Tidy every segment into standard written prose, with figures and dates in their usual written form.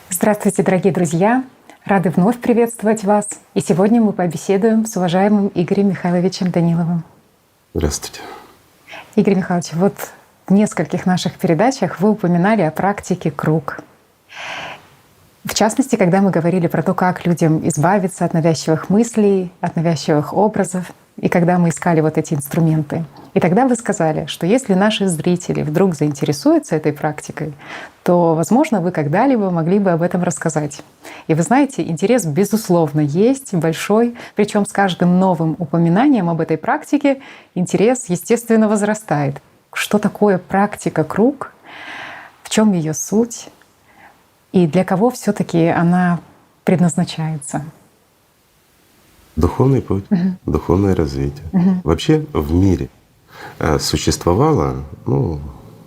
Здравствуйте, дорогие друзья! Рады вновь приветствовать вас. И сегодня мы побеседуем с уважаемым Игорем Михайловичем Даниловым. Здравствуйте. Игорь Михайлович, вот в нескольких наших передачах вы упоминали о практике круг. В частности, когда мы говорили про то, как людям избавиться от навязчивых мыслей, от навязчивых образов, и когда мы искали вот эти инструменты. И тогда вы сказали, что если наши зрители вдруг заинтересуются этой практикой, то, возможно, вы когда-либо могли бы об этом рассказать. И вы знаете, интерес, безусловно, есть большой, причем с каждым новым упоминанием об этой практике интерес, естественно, возрастает. Что такое практика круг? В чем ее суть? И для кого все-таки она предназначается? Духовный путь, духовное развитие. Вообще в мире существовало,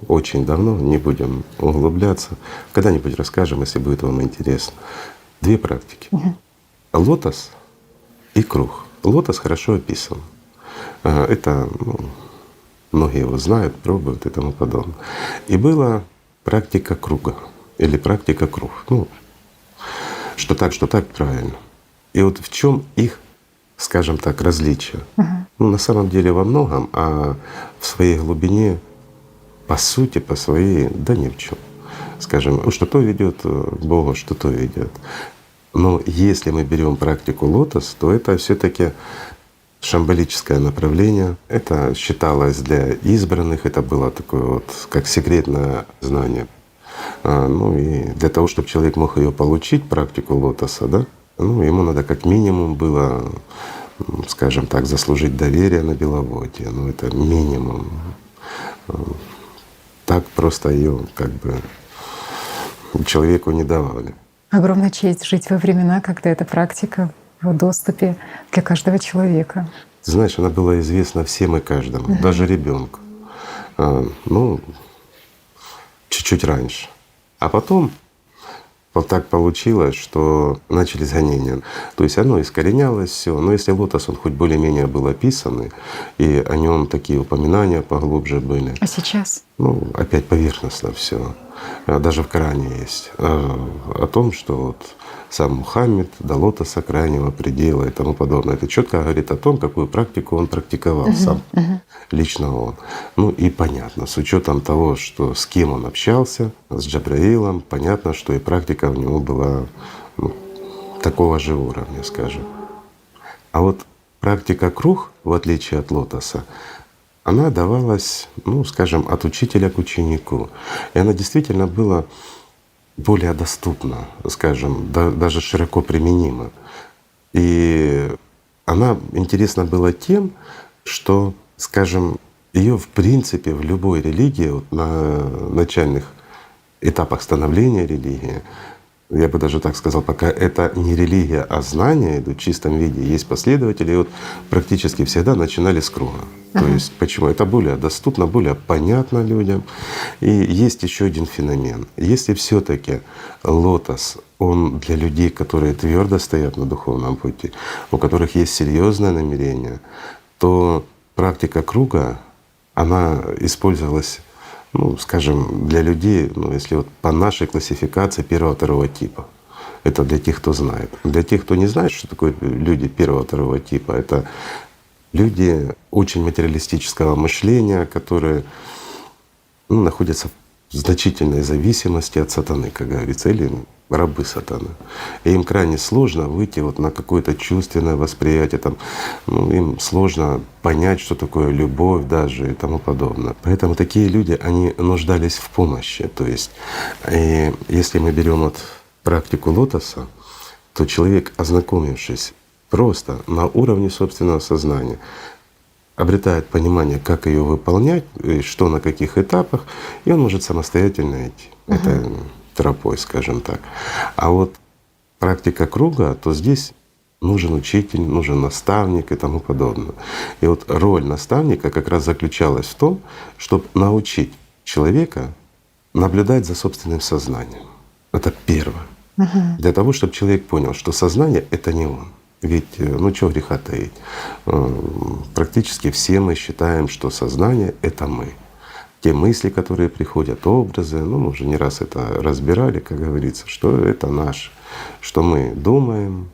очень давно, не будем углубляться, когда-нибудь расскажем, если будет вам интересно, две практики. Лотос и круг. Лотос хорошо описан. Это многие его знают, пробуют и тому подобное. И была практика круга или практика круг. Что так правильно. И вот в чем их, скажем так, различия? На самом деле во многом, а в своей глубине, по сути, по своей, да ни в чем. Скажем, что то ведет к Богу, что то ведет. Но если мы берем практику лотос, то это все-таки шамбалическое направление. Это считалось для избранных, это было такое вот как секретное знание. И для того, чтобы человек мог ее получить, практику лотоса, да, ему надо как минимум было, скажем так, заслужить доверие на Беловодье. Это минимум. Так просто ее как бы человеку не давали. Огромная честь жить во времена, когда эта практика в доступе для каждого человека. Ты знаешь, она была известна всем и каждому, даже ребенку. Чуть-чуть раньше. А потом вот так получилось, что начались гонения. То есть оно искоренялось все. Но если лотос, он хоть более-менее был описанный, и о нем такие упоминания поглубже были. А сейчас? Опять поверхностно все. Даже в Коране есть о том, что вот сам Мухаммед до лотоса крайнего предела и тому подобное. Это четко говорит о том, какую практику он практиковал сам, лично он. И понятно, с учетом того, что с кем он общался, с Джабраилом, понятно, что и практика у него была такого же уровня, скажем. А вот практика круг, в отличие от лотоса, она давалась, скажем, от учителя к ученику. И она действительно была более доступна, скажем, даже широко применима. И она интересна была тем, что, скажем, ее в принципе в любой религии, вот на начальных этапах становления религии, я бы даже так сказал, пока это не религия, а знания идут в чистом виде, есть последователи, и вот практически всегда начинали с круга. То есть почему? Это более доступно, более понятно людям. И есть еще один феномен. Если все-таки лотос, он для людей, которые твердо стоят на духовном пути, у которых есть серьезное намерение, то практика круга, она использовалась, скажем, для людей, если вот по нашей классификации первого-второго типа. Это для тех, кто знает. Для тех, кто не знает, что такое люди первого-второго типа, это люди очень материалистического мышления, которые находятся в значительной зависимости от сатаны, как говорится, или рабы сатаны. И им крайне сложно выйти вот на какое-то чувственное восприятие, им сложно понять, что такое любовь даже и тому подобное. Поэтому такие люди, они нуждались в помощи. То есть, и если мы берем вот практику лотоса, то человек, ознакомившись просто на уровне собственного сознания, обретает понимание, как ее выполнять, и что на каких этапах, и он может самостоятельно идти. Это тропой, скажем так. А вот практика круга, то здесь нужен учитель, нужен наставник и тому подобное. И вот роль наставника как раз заключалась в том, чтобы научить человека наблюдать за собственным сознанием. Это первое. Для того, чтобы человек понял, что сознание — это не он. Ведь, чего греха таить, практически все мы считаем, что сознание — это мы. те мысли, которые приходят, образы. Ну, мы уже не раз это разбирали, как говорится, что это наше, что мы думаем,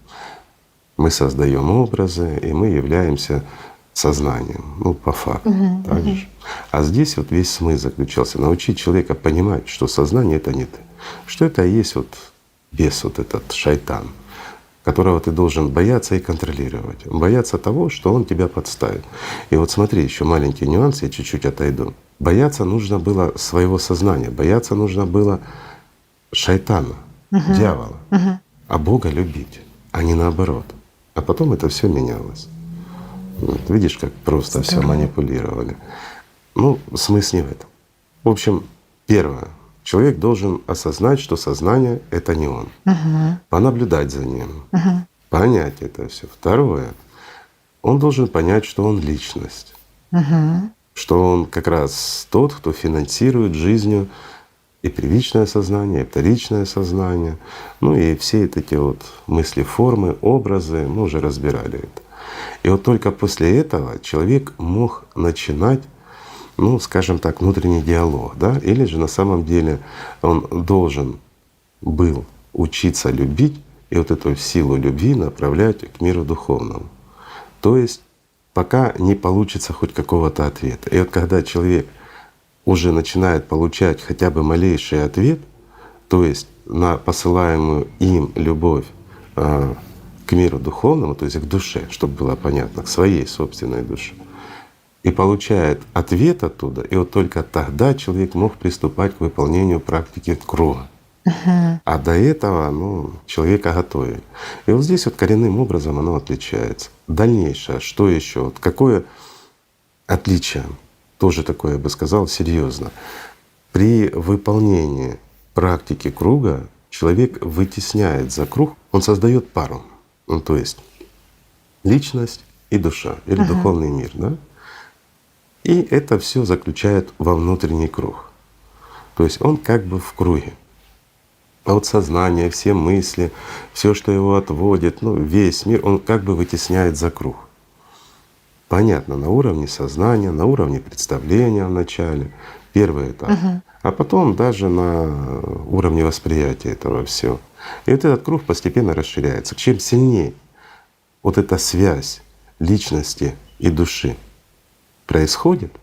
мы создаем образы, и мы являемся сознанием, ну, по факту. Так же. А здесь вот весь смысл заключался — научить человека понимать, что сознание — это не ты, что это и есть вот бес, вот этот шайтан, которого ты должен бояться и контролировать, бояться того, что он тебя подставит. И вот смотри, еще маленький нюанс, я чуть-чуть отойду. Бояться нужно было своего сознания, бояться нужно было шайтана, дьявола, а Бога любить, а не наоборот. А потом это все менялось. Вот, видишь, как просто все манипулировали. Ну, смысл не в этом. В общем, первое. Человек должен осознать, что сознание — это не он. Понаблюдать за ним, понять это все. Второе. Он должен понять, что он личность, что он как раз тот, кто финансирует жизнью и первичное сознание, и вторичное сознание, ну и все эти вот мысли, формы, образы, мы уже разбирали это. И вот только после этого человек мог начинать, ну, скажем так, внутренний диалог, да, или же на самом деле он должен был учиться любить и вот эту силу любви направлять к миру духовному. То есть пока не получится хоть какого-то ответа. И вот когда человек уже начинает получать хотя бы малейший ответ, то есть на посылаемую им любовь к миру духовному, то есть к душе, чтобы было понятно, к своей собственной душе, и получает ответ оттуда, и вот только тогда человек мог приступать к выполнению практики круга. А до этого, ну, человека готовили. И вот здесь вот коренным образом оно отличается. Дальнейшее, что еще? Вот какое отличие? Тоже такое, я бы сказал, серьезно. При выполнении практики круга человек вытесняет за круг, он создает пару. Ну, то есть личность и душа, или духовный мир, да? И это все заключает во внутренний круг. То есть он как бы в круге. А вот сознание, все мысли, все, что его отводит, ну, весь мир, он как бы вытесняет за круг. Понятно, на уровне сознания, на уровне представления вначале, первый этап, а потом даже на уровне восприятия этого всего. И вот этот круг постепенно расширяется. Чем сильнее вот эта связь личности и души происходит,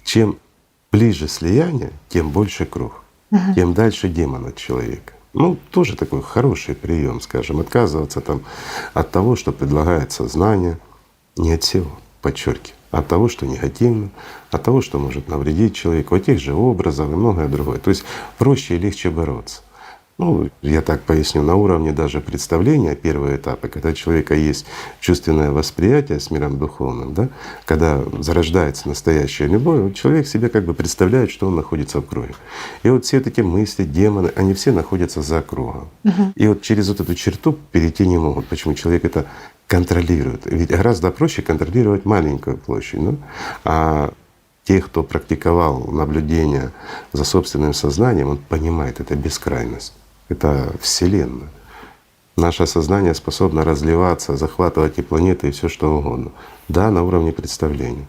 чем ближе слияние, тем больше круг, тем дальше демон от человека. Ну, тоже такой хороший прием, скажем, отказываться там от того, что предлагает сознание, не от всего, подчеркиваю, а от того, что негативно, от того, что может навредить человеку, от тех же образов и многое другое. То есть проще и легче бороться. Ну, я так поясню, на уровне даже представления первого этапа, когда у человека есть чувственное восприятие с миром духовным, да, когда зарождается настоящая любовь, вот человек себе как бы представляет, что он находится в круге. И вот все эти мысли, демоны, они все находятся за кругом. И вот через вот эту черту перейти не могут. Почему? Человек это контролирует. Ведь гораздо проще контролировать маленькую площадь. Да? А те, кто практиковал наблюдение за собственным сознанием, он понимает, это бескрайность. Это Вселенная. Наше сознание способно разливаться, захватывать и планеты, и все что угодно. Да, на уровне представления.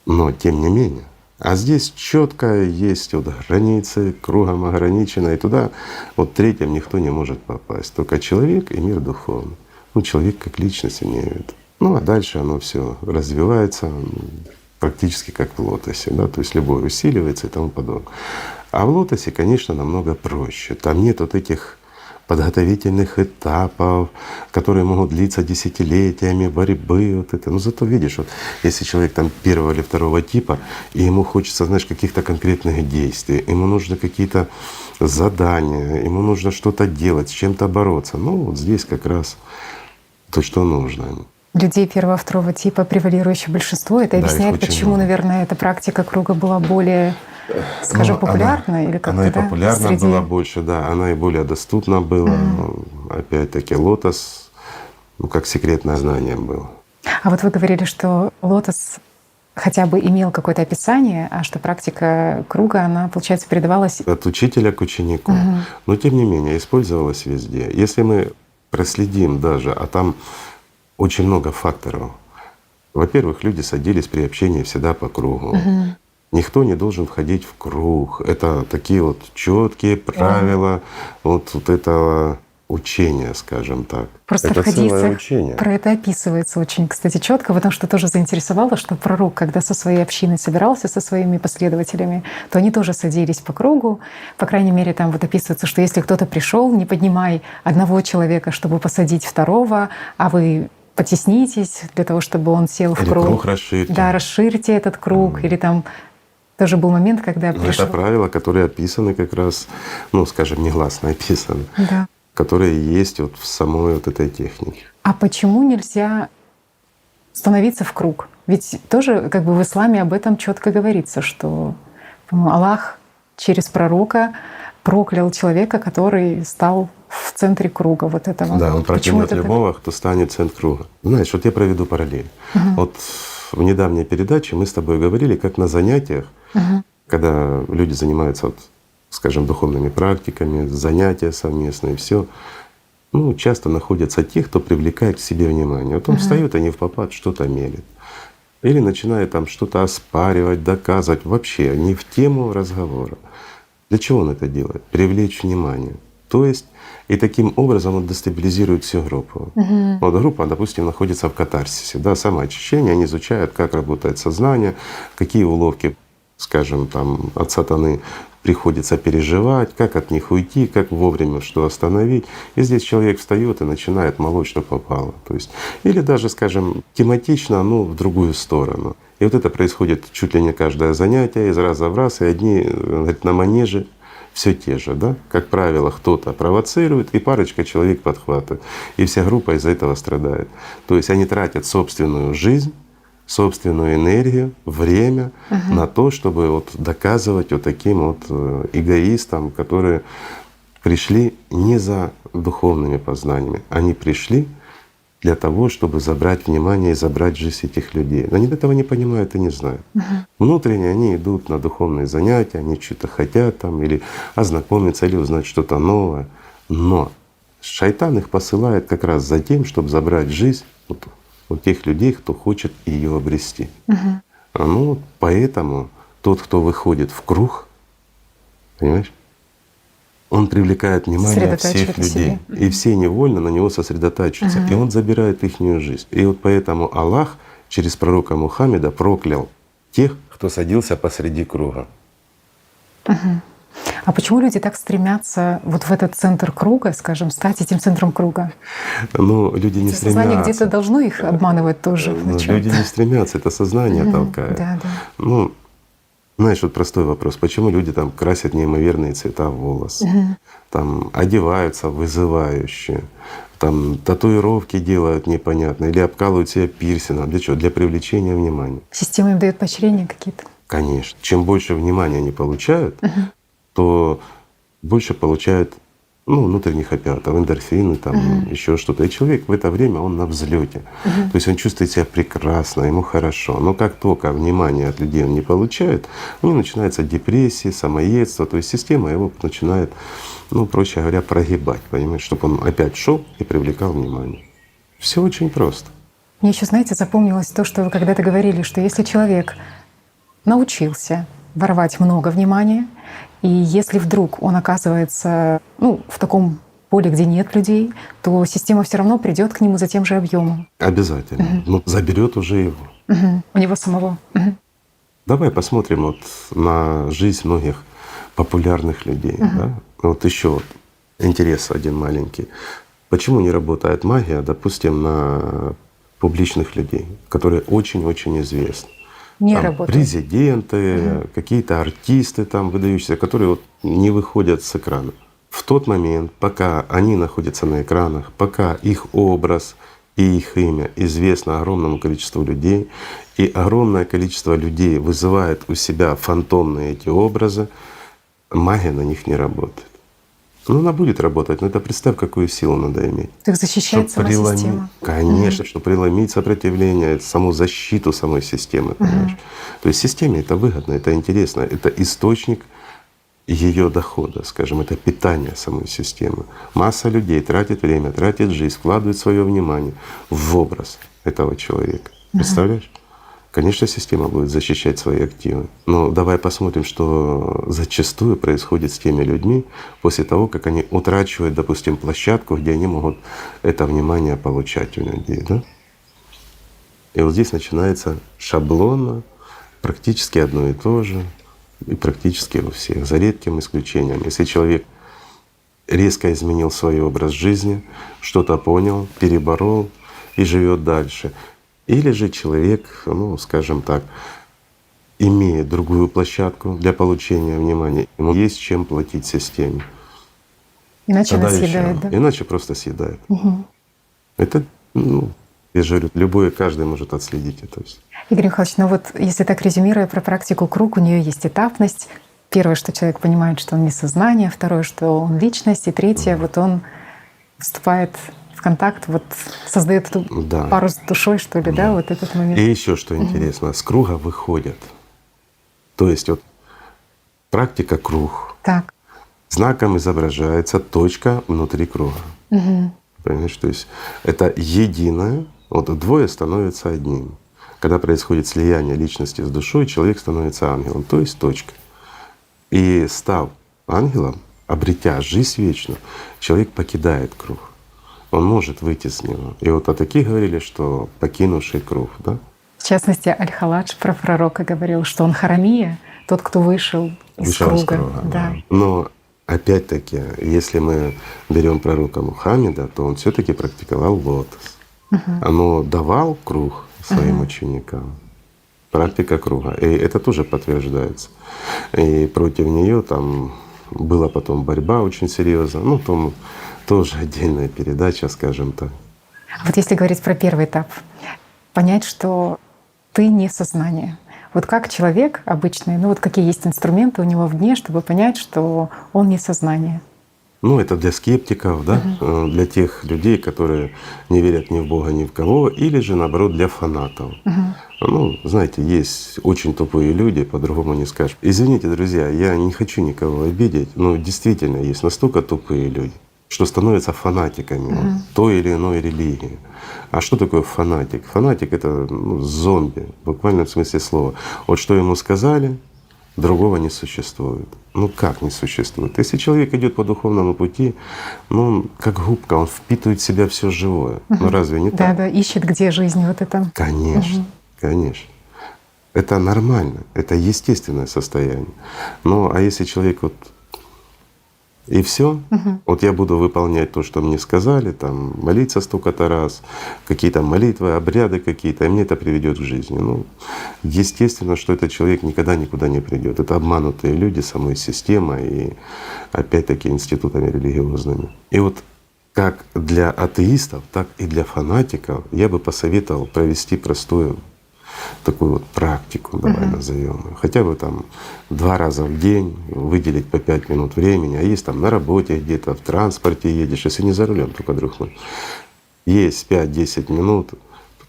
Но тем не менее. А здесь четко есть вот границы, кругом ограничено, и туда вот третьим никто не может попасть. Только человек и мир духовный. Ну, человек как личность имею в виду. Ну а дальше оно все развивается практически как в лотосе, да, то есть любовь усиливается и тому подобное. А в лотосе, конечно, намного проще. Там нет вот этих подготовительных этапов, которые могут длиться десятилетиями, борьбы, вот это. Но зато видишь, вот если человек там первого или второго типа, и ему хочется, знаешь, каких-то конкретных действий, ему нужны какие-то задания, ему нужно что-то делать, с чем-то бороться. Ну вот здесь как раз то, что нужно. Людей первого, второго типа превалирующее большинство. Это Да, объясняет, их очень почему, много. наверное, эта практика круга была более, скажем, популярна или как-то, Она и да, популярна среди... была больше, да, она и более доступна была. Опять-таки лотос, ну как секретное знание было. А вот вы говорили, что лотос хотя бы имел какое-то описание, а что практика круга, она, получается, передавалась… От учителя к ученику. Но тем не менее использовалась везде. Если мы проследим даже, а там очень много факторов. Во-первых, люди садились при общении всегда по кругу. Никто не должен входить в круг. Это такие вот четкие правила вот этого учения, скажем так. Просто это в хадисах целое учение. про это описывается очень, кстати, четко, потому что тоже заинтересовало, что пророк, когда со своей общиной собирался, со своими последователями, то они тоже садились по кругу. По крайней мере, там вот описывается, что если кто-то пришел, не поднимай одного человека, чтобы посадить второго, а вы потеснитесь для того, чтобы он сел в Или круг. круг расширьте. Да, расширьте этот круг. Или там тоже был момент, когда пришел. Это правила, которые описаны как раз, ну, скажем, негласно описаны, Да. которые есть вот в самой вот этой технике. А почему нельзя становиться в круг? Ведь тоже как бы в исламе об этом четко говорится, что по-моему, Аллах через пророка проклял человека, который стал в центре круга вот этого. Да, он Почему проклянет это так? любого, кто станет в центр круга. Знаешь, вот я проведу параллель. Вот в недавней передаче мы с тобой говорили, как на занятиях, когда люди занимаются, вот, скажем, духовными практиками, занятия совместные, все, ну, часто находятся те, кто привлекает к себе внимание. Вот он встает, они впопад что-то мелет. Или начинает там что-то оспаривать, доказывать, вообще не в тему разговора. Для чего он это делает? Привлечь внимание. То есть и таким образом он дестабилизирует всю группу. Вот группа, допустим, находится в катарсисе, да, самоочищение, они изучают, как работает сознание, какие уловки, скажем, там от сатаны приходится переживать, как от них уйти, как вовремя что остановить. И здесь человек встает и начинает молоть, что попало. То есть, или даже, скажем, тематично, ну, в другую сторону. И вот это происходит чуть ли не каждое занятие, из раза в раз, и одни, говорит, на манеже все те же, да? Как правило, кто-то провоцирует, и парочка человек подхватывает. И вся группа из-за этого страдает. То есть они тратят собственную жизнь, собственную энергию, время на то, чтобы вот доказывать вот таким вот эгоистам, которые пришли не за духовными познаниями, они пришли для того, чтобы забрать внимание и забрать жизнь этих людей. Они этого не понимают и не знают. Внутренне они идут на духовные занятия, они что-то хотят там или ознакомиться, или узнать что-то новое. Но шайтан их посылает как раз за тем, чтобы забрать жизнь у тех людей, кто хочет ее обрести. Ну, поэтому тот, кто выходит в круг, понимаешь, он привлекает внимание всех людей. И все невольно на него сосредотачиваются. И он забирает их жизнь. И вот поэтому Аллах через пророка Мухаммеда проклял тех, кто садился посреди круга. А почему люди так стремятся вот в этот центр круга, скажем, стать этим центром круга? Ну, люди не стремятся. Сознание где-то должно их обманывать тоже. Люди не стремятся, это сознание толкает. Да, да. Ну, знаешь, вот простой вопрос. Почему люди там красят неимоверные цвета волос, там одеваются вызывающе, там татуировки делают непонятно или обкалывают себя пирсингом. Для чего? Для привлечения внимания. Система им дает поощрения какие-то? Конечно. Чем больше внимания они получают, то больше получают, ну, внутренних опиатов, эндорфины, там еще что-то. И человек в это время он на взлете. То есть он чувствует себя прекрасно, ему хорошо. Но как только внимание от людей он не получает, у него начинается депрессия, самоедство. То есть система его начинает, ну, проще говоря, прогибать, понимаешь, чтобы он опять шел и привлекал внимание. Все очень просто. Мне еще, знаете, запомнилось то, что вы когда-то говорили, что если человек научился воровать много внимания, и если вдруг он оказывается, ну, в таком поле, где нет людей, то система все равно придет к нему за тем же объемом. Обязательно. Ну, заберет уже его. У него самого. Давай посмотрим вот на жизнь многих популярных людей. Да? Вот еще вот интерес один маленький. Почему не работает магия, допустим, на публичных людей, которые очень-очень известны? Не там работает. Президенты, какие-то артисты там выдающиеся, которые вот не выходят с экрана. В тот момент, пока они находятся на экранах, пока их образ и их имя известно огромному количеству людей, и огромное количество людей вызывает у себя фантомные эти образы, магия на них не работает. Ну, она будет работать, но это представь, какую силу надо иметь. Так защищает сама система. Конечно, чтобы преломить сопротивление, саму защиту самой системы, понимаешь? То есть системе это выгодно, это интересно, это источник ее дохода, скажем, это питание самой системы. Масса людей тратит время, тратит жизнь, вкладывает свое внимание в образ этого человека. Представляешь? Конечно, система будет защищать свои активы. Но давай посмотрим, что зачастую происходит с теми людьми после того, как они утрачивают, допустим, площадку, где они могут это внимание получать у людей. Да? И вот здесь начинается шаблонно, практически одно и то же, и практически у всех, за редким исключением. Если человек резко изменил свой образ жизни, что-то понял, переборол и живет дальше. Или же человек, ну, скажем так, имеет другую площадку для получения внимания, ему есть чем платить системе. Иначе Тогда нас еще съедает, да? иначе просто съедает. Это, ну, я же говорю, каждый может отследить это. Игорь Михайлович, ну вот если так резюмируя про практику круг, у нее есть этапность. Первое, что человек понимает, что он не сознание, второе, что он личность, и третье, вот он вступает в контакт, вот создает эту Да. пару с душой, что ли, да, вот этот момент. И еще что интересно, с круга выходят. То есть вот практика круг. Так. Знаком изображается точка внутри круга. Понимаешь, то есть это единое, вот двое становятся одним. Когда происходит слияние личности с душой, человек становится ангелом, то есть точка. И став ангелом, обретя жизнь вечную, человек покидает круг. Он может выйти с него. И вот о таких говорили, что покинувший круг, да? В частности, Аль-Халадж про пророка говорил, что он харамия, тот, кто вышел из круга. Да. Но опять-таки, если мы берем пророка Мухаммеда, то он все-таки практиковал лотос. Оно давал круг своим ученикам. Практика круга. И это тоже подтверждается. И против нее там была потом борьба очень серьезная. Ну, там тоже отдельная передача, скажем так. Вот если говорить про первый этап, понять, что ты не сознание. Вот как человек обычный, ну вот какие есть инструменты у него в дне, чтобы понять, что он не сознание? Ну, это для скептиков, да, для тех людей, которые не верят ни в Бога, ни в кого, или же наоборот для фанатов. Ну, знаете, есть очень тупые люди, по-другому не скажешь. Извините, друзья, я не хочу никого обидеть, но действительно есть настолько тупые люди, что становятся фанатиками вот той или иной религии. А что такое фанатик? Фанатик — это зомби, в буквальном смысле слова. Вот что ему сказали, другого не существует. Ну как не существует? Если человек идет по духовному пути, ну он как губка, он впитывает в себя все живое. Ну разве не так? Да, ищет, где жизнь вот это. Конечно, конечно. Это нормально, это естественное состояние. Ну а если человек вот и все, вот я буду выполнять то, что мне сказали, там молиться столько-то раз, какие-то молитвы, обряды какие-то, и мне это приведет к жизни. Ну, естественно, что этот человек никогда никуда не придет. Это обманутые люди самой системой и опять-таки институтами религиозными. И вот как для атеистов, так и для фанатиков я бы посоветовал провести простую такую вот практику, давай назовем ее. Хотя бы там 2 раза в день выделить по 5 минут времени, а есть там на работе где-то, в транспорте едешь, если не за рулем, только друг мой. Есть 5-10 минут,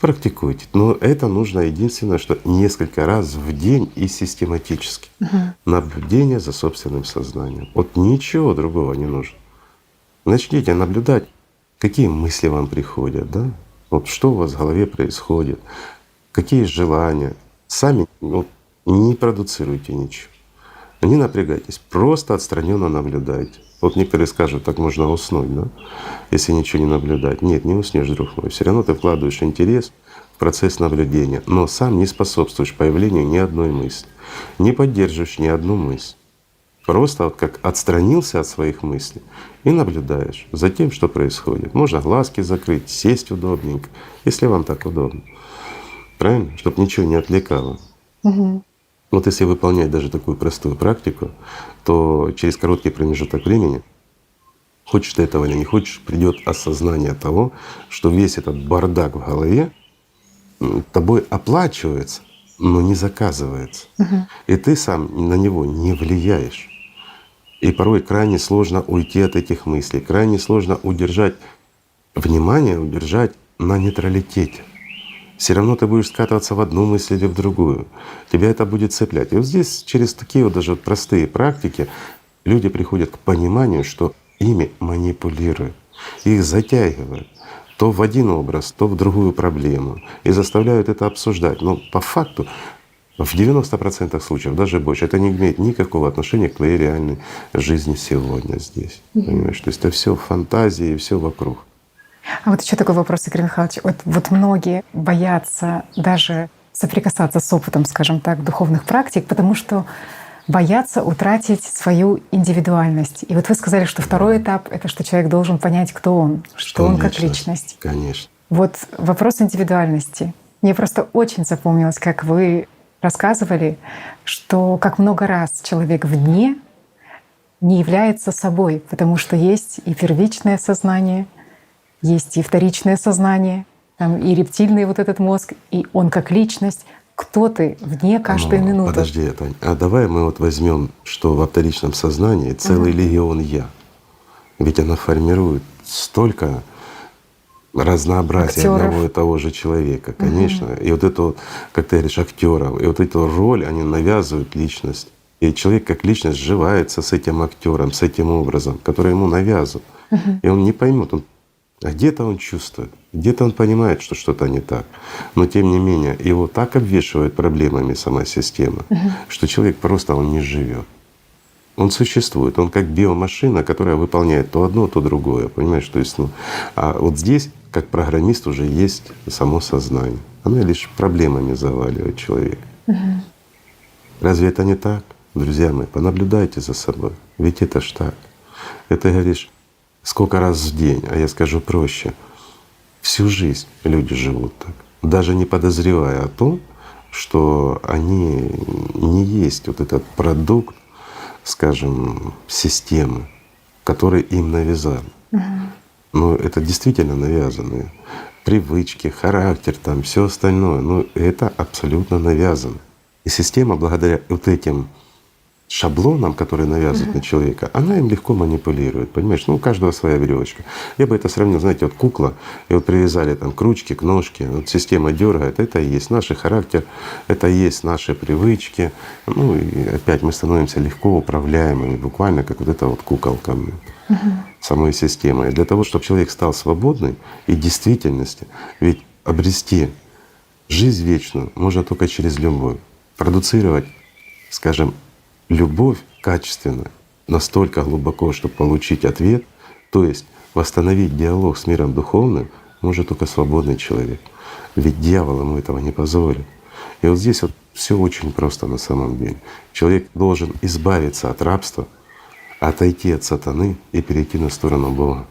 практикуйте. Но это нужно единственное, что несколько раз в день и систематически. Наблюдение за собственным сознанием. Вот ничего другого не нужно. Начните наблюдать, какие мысли вам приходят, да? Вот что у вас в голове происходит, какие желания. Сами не продуцируйте ничего. Не напрягайтесь, просто отстраненно наблюдайте. Вот некоторые скажут, так можно уснуть, да, если ничего не наблюдать. Нет, не уснешь, друг мой. Все равно ты вкладываешь интерес в процесс наблюдения, но сам не способствуешь появлению ни одной мысли, не поддерживаешь ни одну мысль. Просто вот как отстранился от своих мыслей и наблюдаешь за тем, что происходит. Можно глазки закрыть, сесть удобненько, если вам так удобно. Правильно? Чтобы ничего не отвлекало. Вот если выполнять даже такую простую практику, то через короткий промежуток времени, хочешь ты этого или не хочешь, придет осознание того, что весь этот бардак в голове тобой оплачивается, но не заказывается. И ты сам на него не влияешь. И порой крайне сложно уйти от этих мыслей, крайне сложно удержать внимание, удержать на нейтралитете. Все равно ты будешь скатываться в одну мысль или в другую. Тебя это будет цеплять. И вот здесь через такие вот даже вот простые практики люди приходят к пониманию, что ими манипулируют, их затягивают. то в один образ, то в другую проблему и заставляют это обсуждать. Но по факту в 90% случаев, даже больше, это не имеет никакого отношения к твоей реальной жизни сегодня здесь. Понимаешь? То есть это все фантазии, все вокруг. А вот еще такой вопрос, Игорь Михайлович. Вот многие боятся даже соприкасаться с опытом, скажем так, духовных практик, потому что боятся утратить свою индивидуальность. И вот вы сказали, что второй этап — это что человек должен понять, кто он, что он как личность. Конечно. Вот вопрос индивидуальности. Мне просто очень запомнилось, как вы рассказывали, что как много раз человек вне не является собой, потому что есть и первичное сознание, есть и вторичное сознание, там и рептильный вот этот мозг, и он как личность. Кто ты вне каждую минуту? Подожди, Тань, а давай мы вот возьмем, что во вторичном сознании целый легион «я». Ведь она формирует столько разнообразия Актеров. одного и того же человека, конечно. И вот эту, как ты говоришь, актеров, и вот эту роль они навязывают личность. И человек как личность сживается с этим актером, с этим образом, который ему навязывают. И он не поймет, а где-то он чувствует, где-то он понимает, что что-то не так. Но тем не менее его так обвешивает проблемами сама система, что человек просто он не живет. Он существует, он как биомашина, которая выполняет то одно, то другое. Понимаешь? То есть, а вот здесь, как программист, уже есть само сознание. Оно лишь проблемами заваливает человека. Разве это не так? Друзья мои, понаблюдайте за собой. Ведь это ж так. Это говоришь, сколько раз в день, а я скажу проще, всю жизнь люди живут так, даже не подозревая о том, что они не есть вот этот продукт, скажем, системы, который им навязали. Но это действительно навязанные привычки, характер, там все остальное. Но это абсолютно навязано. И система благодаря вот этим шаблонам, которые навязывают на человека, она им легко манипулирует, понимаешь? Ну, у каждого своя веревочка. Я бы это сравнил, знаете, вот кукла, и вот привязали там к ручке, к ножке, вот система дергает, это и есть наш характер, это и есть наши привычки. Ну и опять мы становимся легко управляемыми, буквально как вот эта вот куколка самой системой. Для того, чтобы человек стал свободным и в действительности, ведь обрести жизнь вечную можно только через любовь. Продуцировать, скажем, любовь качественно, настолько глубоко, чтобы получить ответ, то есть восстановить диалог с миром духовным, может только свободный человек. Ведь дьявол ему этого не позволит. И вот здесь вот все очень просто на самом деле. Человек должен избавиться от рабства, отойти от сатаны и перейти на сторону Бога.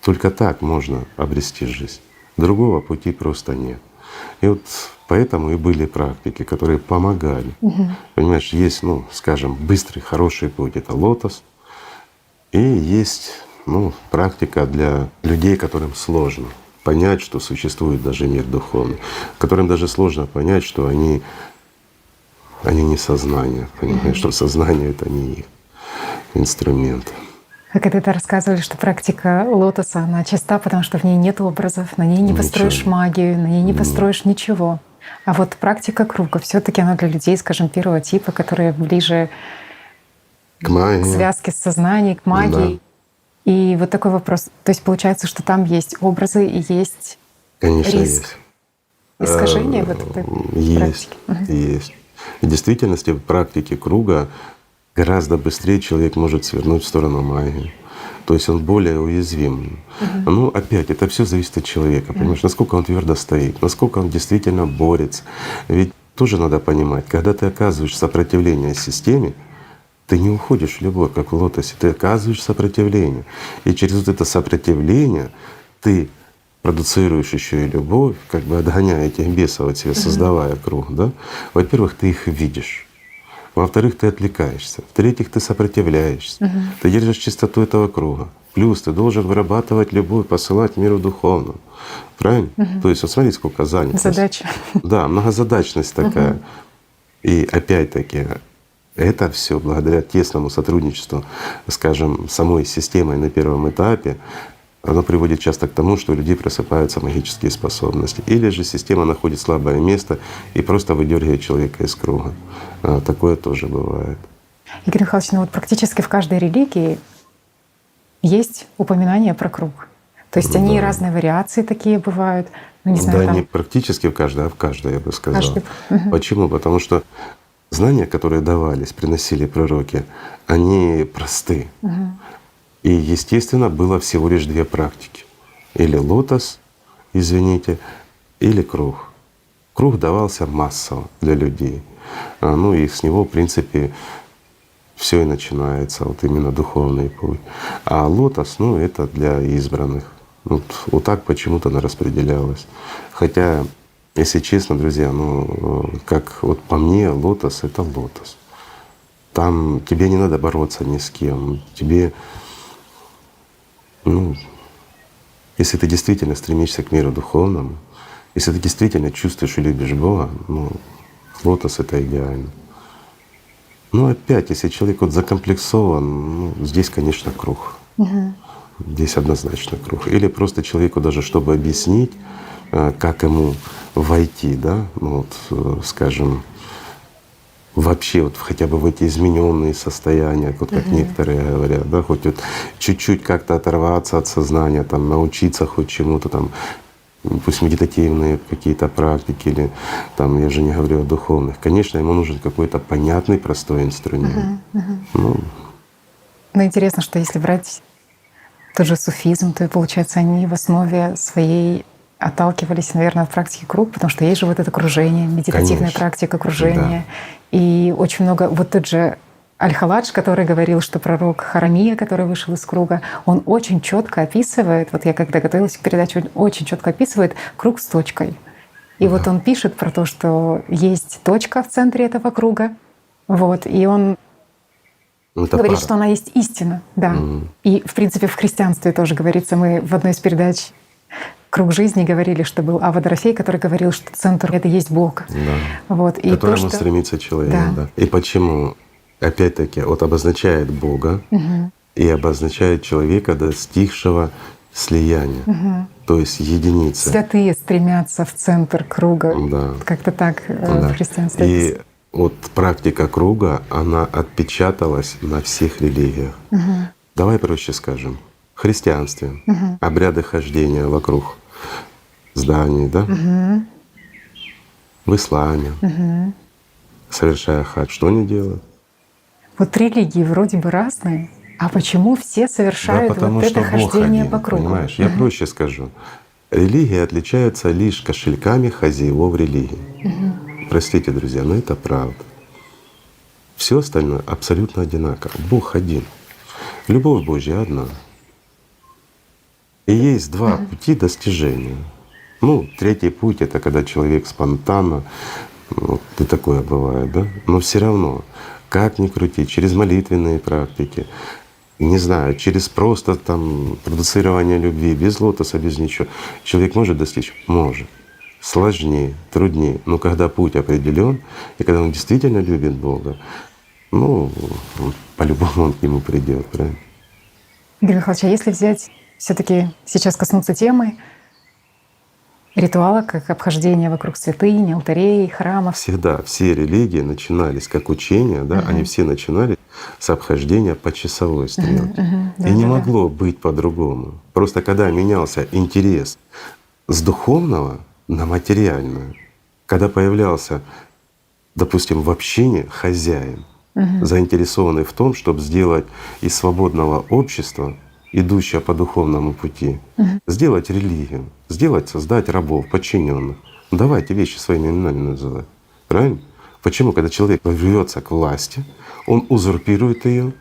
Только так можно обрести жизнь. Другого пути просто нет. И вот поэтому и были практики, которые помогали. Понимаешь, есть, ну, скажем, быстрый, хороший путь — это лотос, и есть, ну, практика для людей, которым сложно понять, что существует даже мир духовный, которым даже сложно понять, что они не сознание, понимаешь, что сознание — это не их инструмент. Вы когда-то рассказывали, что практика лотоса, она чиста, потому что в ней нет образов, на ней не построишь магию, на ней не построишь ничего. А вот практика круга все-таки она для людей, скажем, первого типа, которые ближе К магии. к связке с сознанием, к магии. Да. И вот такой вопрос. То есть получается, что там есть образы и есть Конечно, риск искажения в этой есть, практике. есть. В действительности в практике круга гораздо быстрее человек может свернуть в сторону магии. То есть он более уязвим. Ну, опять, это все зависит от человека, понимаешь, насколько он твердо стоит, насколько он действительно борется. Ведь тоже надо понимать, когда ты оказываешь сопротивление системе, ты не уходишь в любовь, как в лотосе, ты оказываешь сопротивление. И через вот это сопротивление ты продуцируешь еще и любовь, как бы отгоняя этих бесов от себя, создавая круг. Да? Во-первых, ты их видишь. Во-вторых, ты отвлекаешься. В-третьих, ты сопротивляешься. Ты держишь чистоту этого круга. Плюс ты должен вырабатывать любовь, посылать миру духовному. Правильно? То есть вот смотри, сколько занятости. Задача. Да, многозадачность такая. И опять-таки это все благодаря тесному сотрудничеству, скажем, самой системой на первом этапе, оно приводит часто к тому, что у людей просыпаются магические способности. Или же система находит слабое место и просто выдергивает человека из круга. Такое тоже бывает. Игорь Михайлович, ну вот практически в каждой религии есть упоминание про круг. То есть они разные вариации такие бывают. Ну, не знаю, Да, там не практически в каждой, а в каждой, я бы сказал. каждый. Почему? Потому что знания, которые давались, приносили пророки, они просты. И, естественно, было всего лишь две практики. Или лотос, извините, или круг. Круг давался массово для людей. Ну и с него, в принципе, все и начинается, вот именно духовный путь. А лотос, ну, это для избранных. Вот так почему-то она распределялась. Хотя, если честно, друзья, ну, как вот по мне, лотос — это лотос. Там тебе не надо бороться ни с кем. Тебе, ну, если ты действительно стремишься к миру духовному, если ты действительно чувствуешь и любишь Бога, ну, лотос — это идеально. Ну, опять, если человек вот закомплексован, ну, здесь, конечно, круг. Здесь однозначно круг. Или просто человеку даже, чтобы объяснить, как ему войти, да, ну вот, скажем, вообще вот хотя бы в эти измененные состояния, вот как некоторые говорят, да, хоть вот чуть-чуть как-то оторваться от сознания, там, научиться хоть чему-то там, пусть медитативные какие-то практики или там, я же не говорю о духовных. Конечно, ему нужен какой-то понятный, простой инструмент. Ну, Но интересно, что если брать тот же суфизм, то и получается, они в основе своей отталкивались, наверное, от практики круг, потому что есть же вот это кружение, медитативная Конечно. практика кружения. И очень много, вот тот же Аль-Халадж, который говорил, что пророк Харамия, который вышел из круга, он очень четко описывает, вот я когда готовилась к передаче, он очень четко описывает круг с точкой. И вот он пишет про то, что есть точка в центре этого круга, вот, и он это говорит, пара. что она есть истина, да. И, в принципе, в христианстве тоже говорится. Мы в одной из передач «Круг жизни» говорили, что был Ава Дорофей, который говорил, что центр — это есть Бог. Да. Вот. И К которому то, что... стремится человек. Да. Да. И почему? Опять-таки, вот обозначает Бога и обозначает человека, достигшего слияния, то есть единицы. Святые стремятся в центр круга. Да. Как-то так Да. в христианстве. И вот практика круга, она отпечаталась на всех религиях. Давай проще скажем. В христианстве обряды хождения вокруг зданий, да? В исламе, совершая хадж, что они делают? Вот религии вроде бы разные, а почему все совершают Да, потому вот что это Бог хождение один, по кругу? понимаешь? Я проще скажу. Религии отличаются лишь кошельками хозяевов религии. Простите, друзья, но это правда. Все остальное абсолютно одинаково. Бог один. Любовь Божья одна. И есть два пути достижения. Ну, третий путь — это когда человек спонтанно, вот и такое бывает, да? Но все равно, как ни крути, через молитвенные практики, не знаю, через просто там продуцирование любви, без лотоса, без ничего, человек может достичь? Может. Сложнее, труднее. Но когда путь определен, и когда он действительно любит Бога, ну, по-любому он к нему придет, правильно? Игорь Михайлович, а если взять все-таки сейчас коснуться темы ритуала, как обхождение вокруг святынь, алтарей, храмов. Всегда все религии начинались как учения, да, они все начинались с обхождения по часовой стрелке. И не могло быть по-другому. Просто когда менялся интерес с духовного на материальное, когда появлялся, допустим, в общине хозяин, заинтересованный в том, чтобы сделать из свободного общества, идущее по духовному пути, сделать религию, создать рабов, подчиненных. Давайте вещи своими именами называть. Правильно? Почему, когда человек рвется к власти, он узурпирует ее,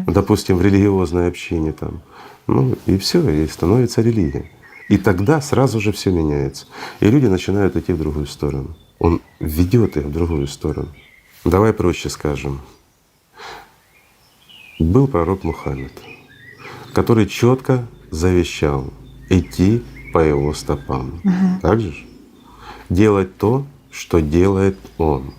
допустим, в религиозное общение там, ну и все, и становится религия. И тогда сразу же все меняется. И люди начинают идти в другую сторону. Он ведет их в другую сторону. Давай проще скажем. Был пророк Мухаммед, который четко завещал идти по его стопам. Так же? Делать то, что делает он.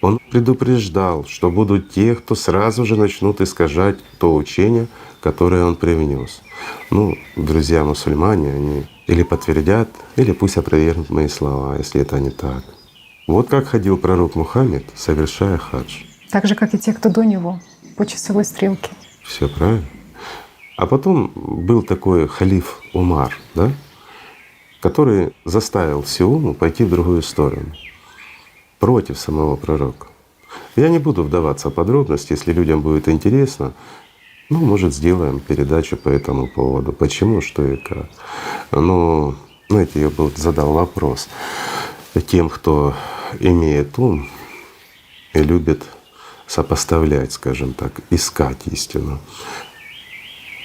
Он предупреждал, что будут те, кто сразу же начнут искажать то учение, которое он привнес. Ну, друзья мусульмане, они или подтвердят, или пусть опровергнут мои слова, если это не так. Вот как ходил пророк Мухаммед, совершая хадж. Так же, как и те, кто до него, по часовой стрелке. Все правильно. А потом был такой халиф Умар, да, который заставил всю умму пойти в другую сторону, против самого пророка. Я не буду вдаваться в подробности, если людям будет интересно. Ну, может, сделаем передачу по этому поводу, почему, что и как. Но, знаете, я бы задал вопрос тем, кто имеет ум и любит сопоставлять, скажем так, искать истину.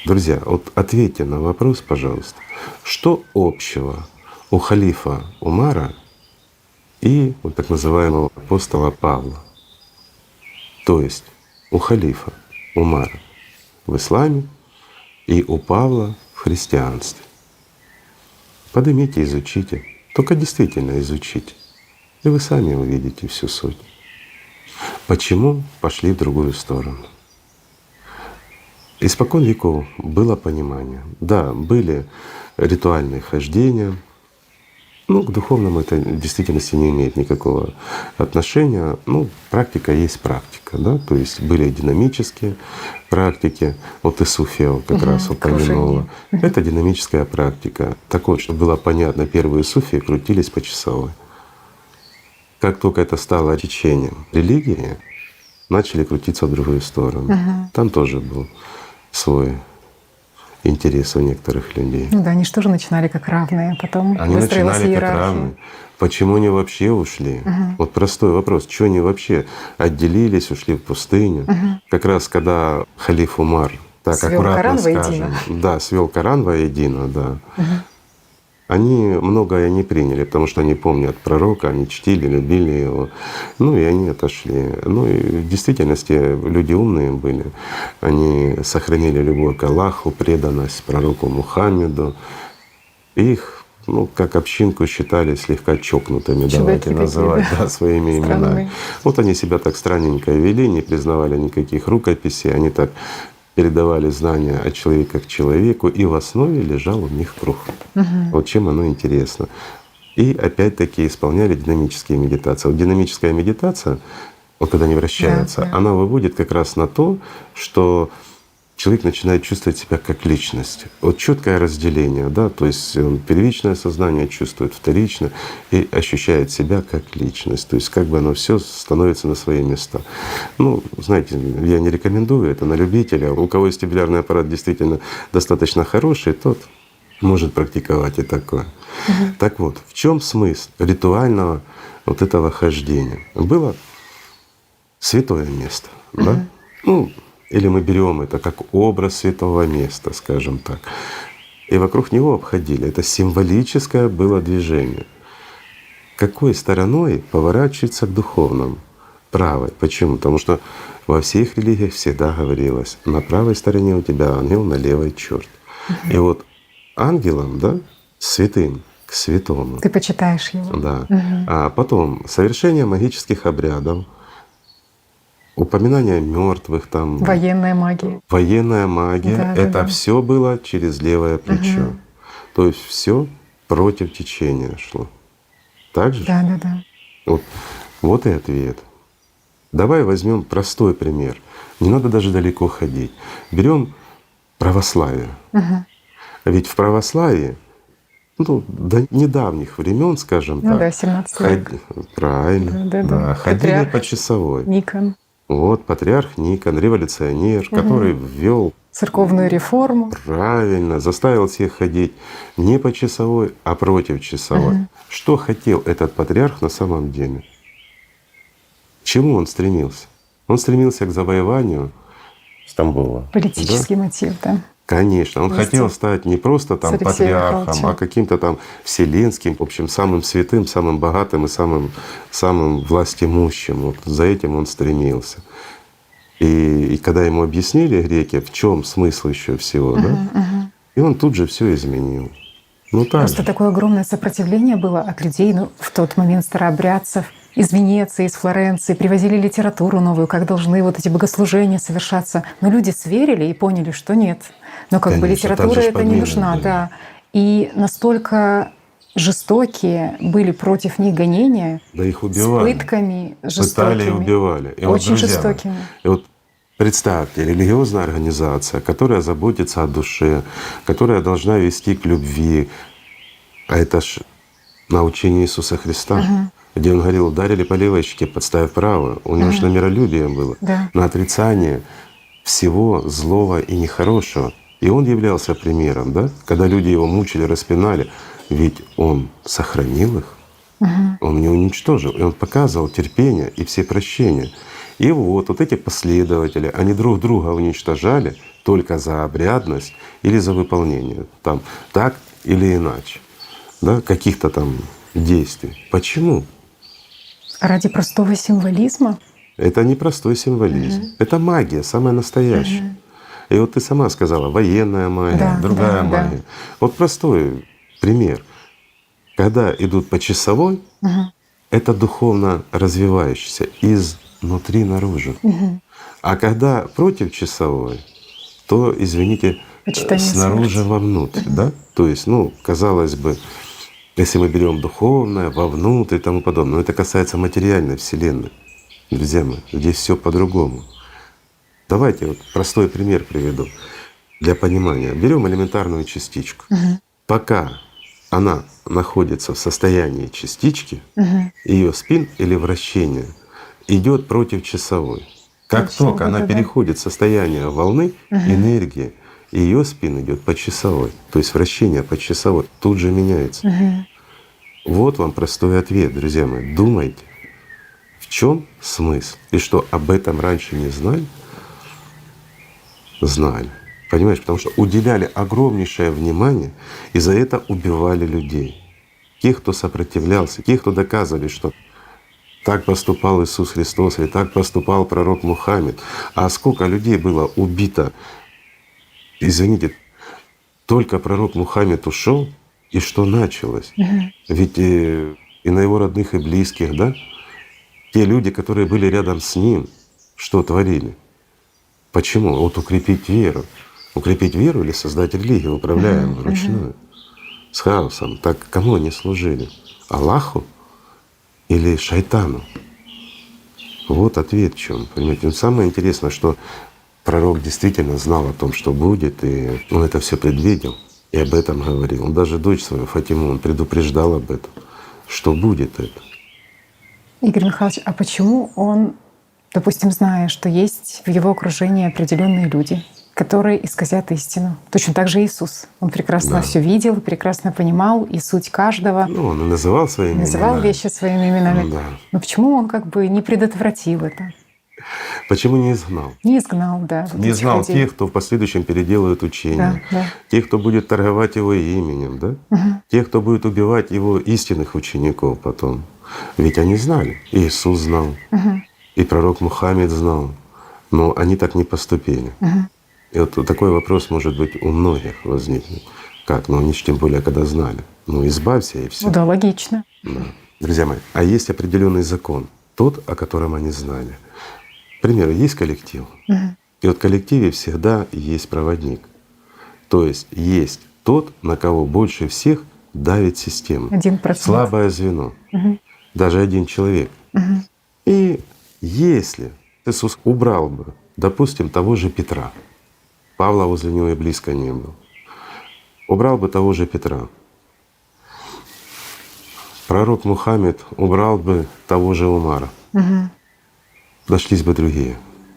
Друзья, вот ответьте на вопрос, пожалуйста, что общего у халифа Умара и у так называемого апостола Павла? То есть у халифа Умара в исламе и у Павла в христианстве. Поднимите, изучите. Только действительно изучите. И вы сами увидите всю суть. Почему пошли в другую сторону? Испокон веков было понимание. Да, были ритуальные хождения. Ну, к духовному это в действительности не имеет никакого отношения. Ну, практика есть практика, да, то есть были динамические практики. Вот и Суфия как раз упомянула. Это динамическая практика. Так вот, чтобы было понятно, первые суфии крутились почасовой. Как только это стало течением религии, начали крутиться в другую сторону. Там тоже был свой интерес у некоторых людей. Ну да, они же тоже начинали как равные, потом Они выстроилась начинали как иерархия. равные. Почему они вообще ушли? Вот простой вопрос. Чего они вообще отделились, ушли в пустыню? Как раз когда халиф Умар, так Свел аккуратно Коран скажем, да, свел Коран воедино, да. Они многое не приняли, потому что они помнят пророка, они чтили, любили его, ну и они отошли. Ну и в действительности люди умные были, они сохранили любовь к Аллаху, преданность пророку Мухаммеду. Их, ну, как общинку считали слегка чокнутыми, Чудаки давайте такие, называть, да. да, своими именами. Странные. Вот они себя так странненько вели, не признавали никаких рукописей, они так передавали знания от человека к человеку, и в основе лежал у них круг. Вот чем оно интересно. И опять-таки исполняли динамические медитации. Вот динамическая медитация, вот когда они вращаются, Да, да. она выводит как раз на то, что человек начинает чувствовать себя как личность. Вот четкое разделение, да, то есть он первичное сознание чувствует, вторичное, и ощущает себя как личность. То есть как бы оно все становится на свои места. Ну, знаете, я не рекомендую это на любителя. У кого вестибулярный аппарат действительно достаточно хороший, тот может практиковать и такое. Так вот, в чем смысл ритуального вот этого хождения? Было святое место, да? Ну, или мы берем это как образ святого места, скажем так, и вокруг него обходили. Это символическое было движение. Какой стороной поворачиваться к духовному? Правой. Почему? Потому что во всех религиях всегда говорилось: на правой стороне у тебя ангел, на левой черт. И вот ангелом, да, святым к святому. Ты почитаешь его. Да. А потом совершение магических обрядов, упоминание мертвых, там Военная магия. военная магия, Да, это да. все было через левое плечо. То есть все против течения шло. Так же? Да, да, да. Вот и ответ. Давай возьмем простой пример. Не надо даже далеко ходить. Берем православие. Ведь в православии, ну, до недавних времен, скажем Ну так, да, 17 век. правильно, Да, да, да. ходили Патриарх по часовой. Никон. Вот патриарх Никон, революционер, который ввел Церковную реформу. правильно, заставил всех ходить не по часовой, а против часовой. Что хотел этот патриарх на самом деле? К чему он стремился? Он стремился к завоеванию Стамбула. Политический мотив, да. Конечно, он Вместе хотел стать не просто там с Алексеем патриархом, Михайловичем. а каким-то там вселенским, в общем, самым святым, самым богатым и самым властимущим. Вот за этим он стремился. И когда ему объяснили греки, в чем смысл еще всего, да, и он тут же все изменил. Ну так Просто же. такое огромное сопротивление было от людей, ну, в тот момент старообрядцев из Венеции, из Флоренции, привозили литературу новую, как должны вот эти богослужения совершаться. Но люди сверили и поняли, что нет. Но как бы Конечно, литература там же это не подмены нужна, были. да. И настолько жестокие были против них гонения, Да их с убивали. пытками Пытали и жестокими. убивали. И Очень вот, друзья мои, жестокими. И вот Представьте, религиозная организация, которая заботится о душе, которая должна вести к любви, а это ж научение Иисуса Христа, где Он говорил: ударили по левой щеке, подставив правую. У него же на миролюбие было, Да. на отрицание всего злого и нехорошего. И Он являлся примером, да? Когда люди Его мучили, распинали, ведь Он сохранил их, Он не уничтожил, и Он показывал терпение и все прощения. И вот эти последователи, они друг друга уничтожали только за обрядность или за выполнение, там, так или иначе, да, каких-то там действий. Почему? Ради простого символизма? Это не простой символизм, это магия, самая настоящая. И вот ты сама сказала, военная магия, Да, другая да, магия. Вот простой пример. Когда идут по часовой, это духовно развивающийся изнутри наружу. А когда против часовой, то, извините, Почитание снаружи смерти. вовнутрь, да? То есть, казалось бы, если мы берем духовное, вовнутрь и тому подобное, но это касается материальной вселенной. Друзья мои, здесь все по-другому. Давайте вот простой пример приведу для понимания. Берем элементарную частичку. Пока она находится в состоянии частички, ее спин или вращение идет против часовой. Как Точно, только она да-да-да. переходит в состояние волны, энергии, ее спин идет по часовой. То есть вращение по часовой тут же меняется. Вот вам простой ответ, друзья мои. Думайте, в чем смысл? И что об этом раньше не знали? Знали. Понимаешь, потому что уделяли огромнейшее внимание и за это убивали людей. Тех, кто сопротивлялся, тех, кто доказывали, что так поступал Иисус Христос или так поступал пророк Мухаммед. А сколько людей было убито, извините, только пророк Мухаммед ушел, и что началось? Ведь и на его родных и близких, да? Те люди, которые были рядом с ним, что творили? Почему? Вот укрепить веру. Укрепить веру или создать религию, управляемую вручную, с хаосом. Так кому они служили? Аллаху или шайтану? Вот ответ в чем. Понимаете? Но самое интересное, что пророк действительно знал о том, что будет, и он это все предвидел и об этом говорил. Он даже дочь свою Фатиму он предупреждал об этом, что будет это. Игорь Михайлович, а почему он, допустим, зная, что есть в его окружении определенные люди, которые исказят истину? Точно так же Иисус. Он прекрасно Да. все видел, прекрасно понимал и суть каждого, Он и называл своими называл именами. вещи своими именами. Да. Но почему он как бы не предотвратил это? Почему не изгнал? Не изгнал, да. вот Не этих знал людей. тех, кто в последующем переделает учение, Да, да. тех, кто будет торговать его именем, да? Тех, кто будет убивать его истинных учеников потом. Ведь они знали, и Иисус знал, и пророк Мухаммед знал, но они так не поступили. И вот такой вопрос, может быть, у многих возникнет. Как? Ну они ж тем более, когда знали. Ну избавься и все. Ну да, логично. Да. Друзья мои, а есть определенный закон, тот, о котором они знали. К примеру, есть коллектив. И вот в коллективе всегда есть проводник. То есть есть тот, на кого больше всех давит система. 1%. Слабое звено. Даже один человек. И если Иисус убрал бы, допустим, того же Петра, Павла возле него и близко не было, убрал бы того же Петра, пророк Мухаммед убрал бы того же Умара, нашлись бы другие.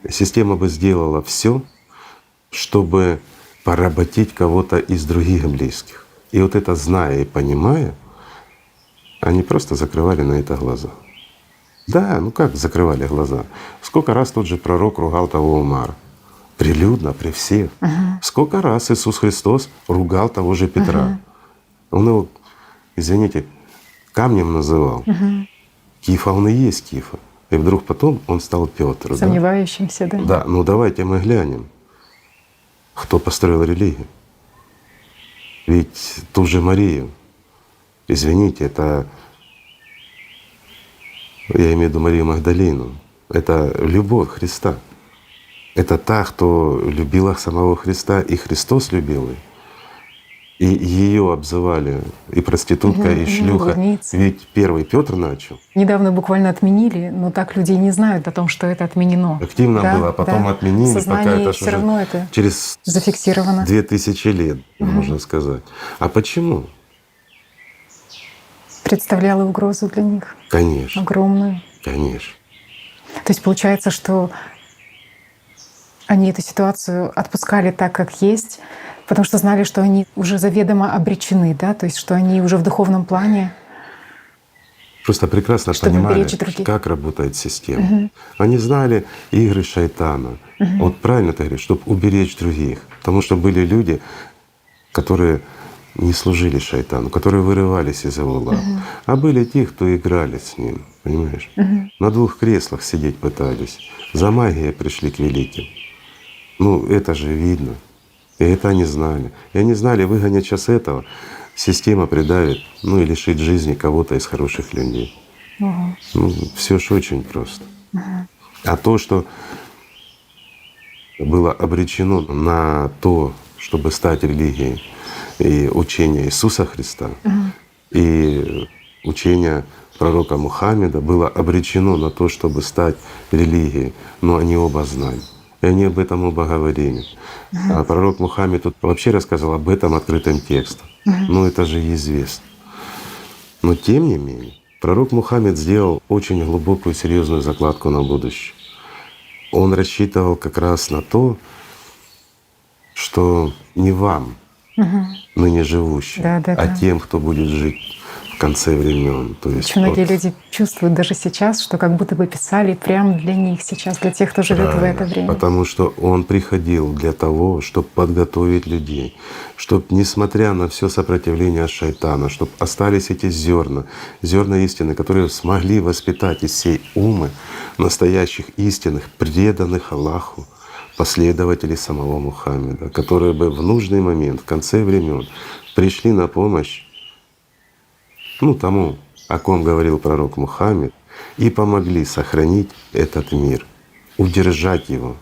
Система бы сделала все, чтобы поработить кого-то из других близких. И вот это зная и понимая, они просто закрывали на это глаза. Да, ну как закрывали глаза? Сколько раз тот же пророк ругал того Умара? Прилюдно, при всех. Сколько раз Иисус Христос ругал того же Петра? Он его, извините, камнем называл. Кифа он и есть Кифа. И вдруг потом он стал Петр. Да? Сомневающимся, да? Да, ну давайте мы глянем, кто построил религию. Ведь ту же Марию, извините, это, я имею в виду Марию Магдалину, это любовь Христа. Это та, кто любила самого Христа, и Христос любил ее. И ее обзывали и проститутка, и шлюха. Блудница. Ведь первый Петр начал. Недавно буквально отменили, но так людей не знают о том, что это отменено. Активно Да, было, а потом да. В отменили, пока сознании это ж все уже равно это через зафиксировано. 2000 лет, можно сказать. А почему? Представляло угрозу для них Конечно, огромную. конечно. То есть получается, что они эту ситуацию отпускали так, как есть, потому что знали, что они уже заведомо обречены, да, то есть что они уже в духовном плане. Просто прекрасно Чтобы понимали, беречь других. как работает система. Они знали игры шайтана. Вот правильно ты говоришь, чтобы уберечь других. Потому что были люди, которые не служили шайтану, которые вырывались из его лап. А были те, кто играли с ним, понимаешь? На двух креслах сидеть пытались. За магией пришли к великим. Ну, это же видно. И это они знали. И они знали, выгонять сейчас этого, система придавит, ну и лишит жизни кого-то из хороших людей. Ну, все ж очень просто. А то, что было обречено на то, чтобы стать религией и учение Иисуса Христа, и учение пророка Мухаммеда было обречено на то, чтобы стать религией, но они оба знали. И они об этом оба говорили. А пророк Мухаммед тут вообще рассказал об этом открытым текстом. Ну это же известно. Но тем не менее, пророк Мухаммед сделал очень глубокую, серьезную закладку на будущее. Он рассчитывал как раз на то, что не вам, ныне живущим, Да. а тем, кто будет жить в конце времен. То есть Очень многие люди чувствуют даже сейчас, что как будто бы писали прямо для них сейчас, для тех, кто живет в это время. Потому что он приходил для того, чтобы подготовить людей, чтобы, несмотря на все сопротивление шайтана, чтобы остались эти зерна истины, которые смогли воспитать из всей умы настоящих истинных, преданных Аллаху последователей самого Мухаммеда, которые бы в нужный момент, в конце времен пришли на помощь тому, о ком говорил пророк Мухаммед, и помогли сохранить этот мир, удержать его,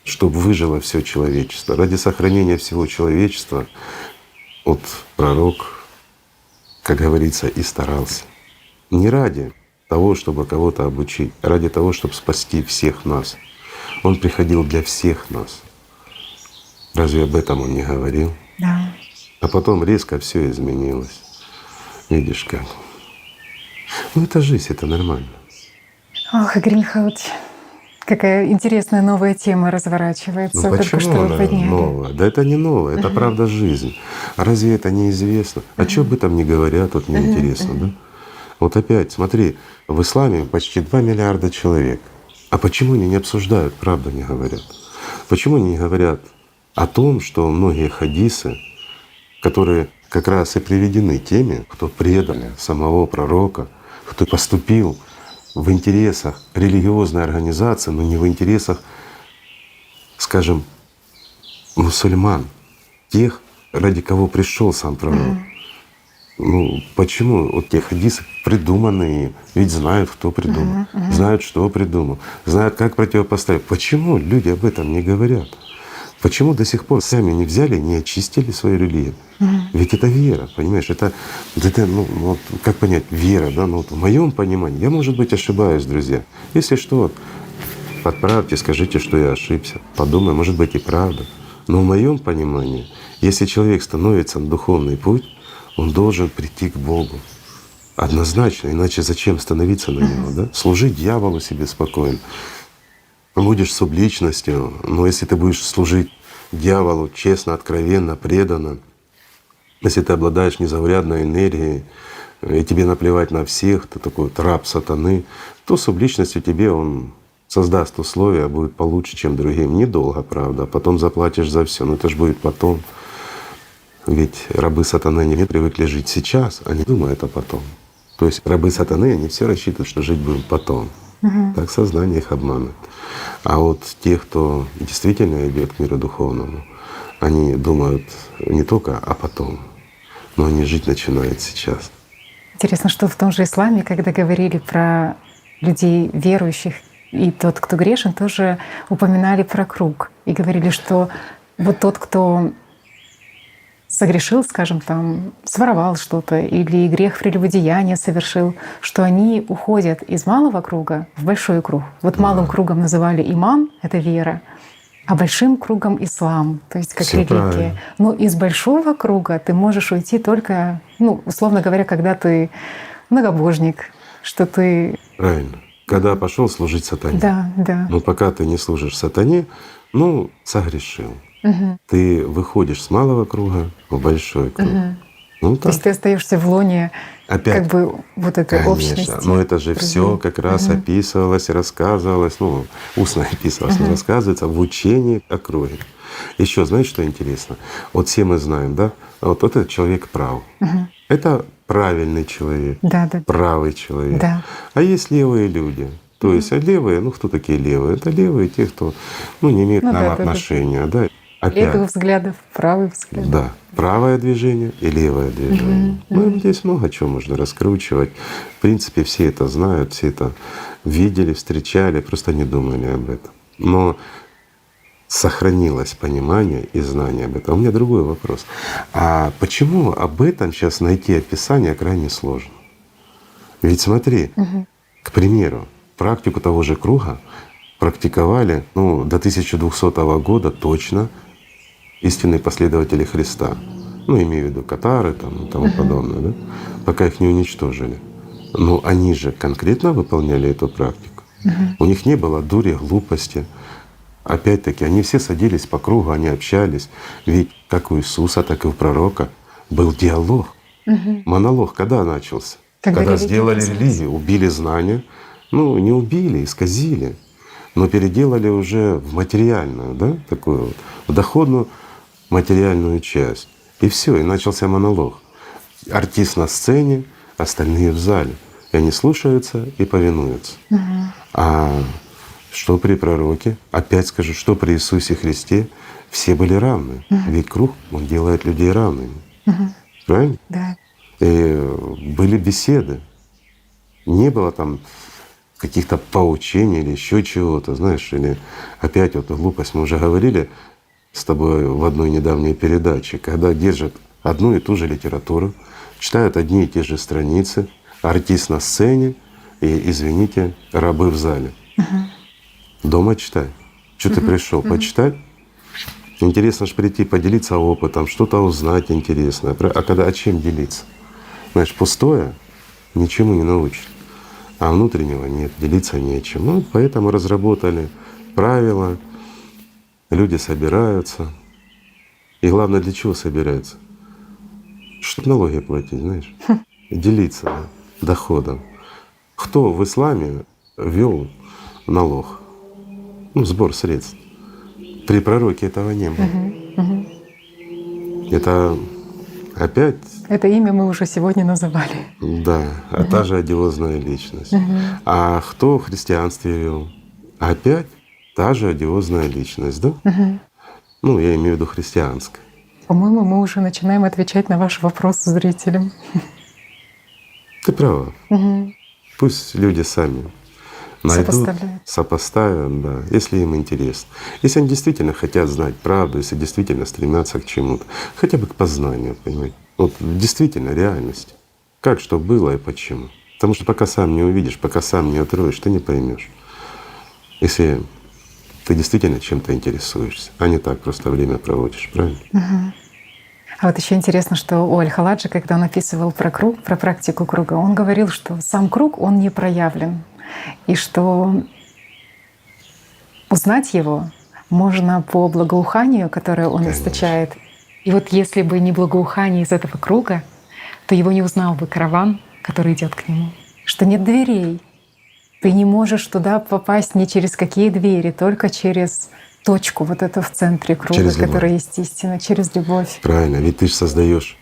чтобы выжило все человечество. Ради сохранения всего человечества вот пророк, как говорится, и старался. Не ради того, чтобы кого-то обучить, а ради того, чтобы спасти всех нас. Он приходил для всех нас. Разве об этом он не говорил? Да. А потом резко все изменилось. Видишь как. Ну это жизнь, это нормально. Ох, Игорь Михайлович, какая интересная новая тема разворачивается. Ну Только почему что вы она подняли. новая? Да это не новое, это правда жизнь. А разве это неизвестно? А что об этом не говорят, вот мне интересно, да? Вот опять, смотри, в исламе почти 2 миллиарда человек. А почему они не обсуждают, правда не говорят? Почему они не говорят о том, что многие хадисы, которые как раз и приведены теми, кто предал самого пророка, кто поступил в интересах религиозной организации, но не в интересах, скажем, мусульман, тех, ради кого пришел сам пророк. Ну почему вот те хадисы придуманные, ведь знают, кто придумал, знают, что придумал, знают, как противопоставить. Почему люди об этом не говорят? Почему до сих пор сами не взяли, не очистили свою религию? Ведь это вера, понимаешь? Это вот как понять вера, да? Ну вот в моем понимании, я, может быть, ошибаюсь, друзья. Если что, подправьте, скажите, что я ошибся. Подумай, может быть, и правда. Но в моем понимании, если человек становится на духовный путь, он должен прийти к Богу. Однозначно, иначе зачем становиться на Него, да? Служить дьяволу себе спокойно. Будешь субличностью, но если ты будешь служить дьяволу честно, откровенно, преданно, если ты обладаешь незаурядной энергией, и тебе наплевать на всех, ты такой вот раб сатаны, то субличностью тебе он создаст условия, будет получше, чем другим. Недолго, правда, потом заплатишь за все, но это же будет потом. Ведь рабы сатаны не привыкли жить сейчас, они думают о потом. То есть рабы сатаны, они все рассчитывают, что жить будем потом. Так сознание их обманывает. А вот те, кто действительно идет к миру духовному, они думают не только о потом, но они жить начинают сейчас. Интересно, что в том же исламе, когда говорили про людей верующих, и тот, кто грешен, тоже упоминали про круг. И говорили, что вот тот, кто согрешил, скажем, там, своровал что-то или грех прелюбодеяния совершил, что они уходят из малого круга в большой круг. Вот малым кругом называли иман — это вера, а большим кругом — ислам, то есть как Всё религия. правильно. Но из большого круга ты можешь уйти только, ну, условно говоря, когда ты многобожник, что ты… Правильно. Когда пошел служить сатане. Да, да. Но пока ты не служишь сатане, ну, согрешил. Мгм. Ты выходишь с малого круга в большой круг. Ну То так. есть ты остаешься в лоне Опять, как бы вот этой общности. конечно. Но это же все друзей. как раз описывалось, рассказывалось, ну, устно описывалось, но рассказывается в учении о круге. Еще знаешь, что интересно? Вот все мы знаем, да? Вот этот человек прав. Это правильный человек, Да, да. правый человек. Да. А есть левые люди. То есть, а левые, ну кто такие левые? Это левые те, кто ну, не имеет к Ну нам да, да, да. отношения. Да. Левых Опять, взглядов, правых взглядов. да, правое движение и левое движение. Ну, здесь много чего можно раскручивать. В принципе, все это знают, все это видели, встречали, просто не думали об этом. Но сохранилось понимание и знание об этом. У меня другой вопрос. А почему об этом сейчас найти описание крайне сложно? Ведь смотри, к примеру, практику того же круга практиковали ну, до 1200 года точно истинные последователи Христа. Ну, имею в виду катары там, и тому подобное, да? Пока их не уничтожили. Но они же конкретно выполняли эту практику. У них не было дури, глупости. Опять-таки, они все садились по кругу, они общались. Ведь как у Иисуса, так и у пророка был диалог. Монолог когда начался? Когда религия сделали появилась. религию, убили знания. Ну, не убили, исказили, но переделали уже в материальную, да, такую вот, в доходную материальную часть. И все, и начался монолог. Артист на сцене, остальные в зале. И они слушаются и повинуются. А что при пророке? Опять скажу, что при Иисусе Христе? Все были равны. Ведь круг, он делает людей равными. Правильно? Да. И были беседы. Не было там каких-то поучений или еще чего-то, знаешь, или опять вот глупость. Мы уже говорили с тобой в одной недавней передаче, когда держат одну и ту же литературу, читают одни и те же страницы, артист на сцене и, извините, рабы в зале. Дома читай. Что ты пришел, почитать? Интересно же прийти, поделиться опытом, что-то узнать интересное. А когда о чем делиться? Знаешь, пустое ничему не научит. А внутреннего нет, делиться нечем. Ну, поэтому разработали правила, люди собираются. И главное, для чего собираются? Чтобы налоги платить, знаешь, делиться доходом. Кто в исламе ввел налог? Ну, сбор средств. При пророке этого не было. Это опять, Это имя мы уже сегодня называли. да, та же одиозная личность. А кто в христианстве вел? Опять та же одиозная личность, да? Ну, я имею в виду христианская. По-моему, мы уже начинаем отвечать на ваш вопрос зрителям. Ты права. Пусть люди сами найдут, Сопоставляют. сопоставят, да, если им интересно. Если они действительно хотят знать правду, если действительно стремятся к чему-то, хотя бы к познанию, понимаете? Вот действительно реальность. Как что было и почему. Потому что пока сам не увидишь, пока сам не откроешь, ты не поймешь. Если ты действительно чем-то интересуешься, а не так просто время проводишь, правильно? А вот еще интересно, что у Аль-Халаджи, когда он описывал про круг, про практику круга, он говорил, что сам круг, он не проявлен. И что узнать его можно по благоуханию, которое он Конечно. источает. И вот если бы не благоухание из этого круга, то его не узнал бы караван, который идет к нему. Что нет дверей. Ты не можешь туда попасть ни через какие двери, только через точку вот эту в центре круга, Через любовь. которая есть истина, через любовь. Правильно, ведь ты же создаешь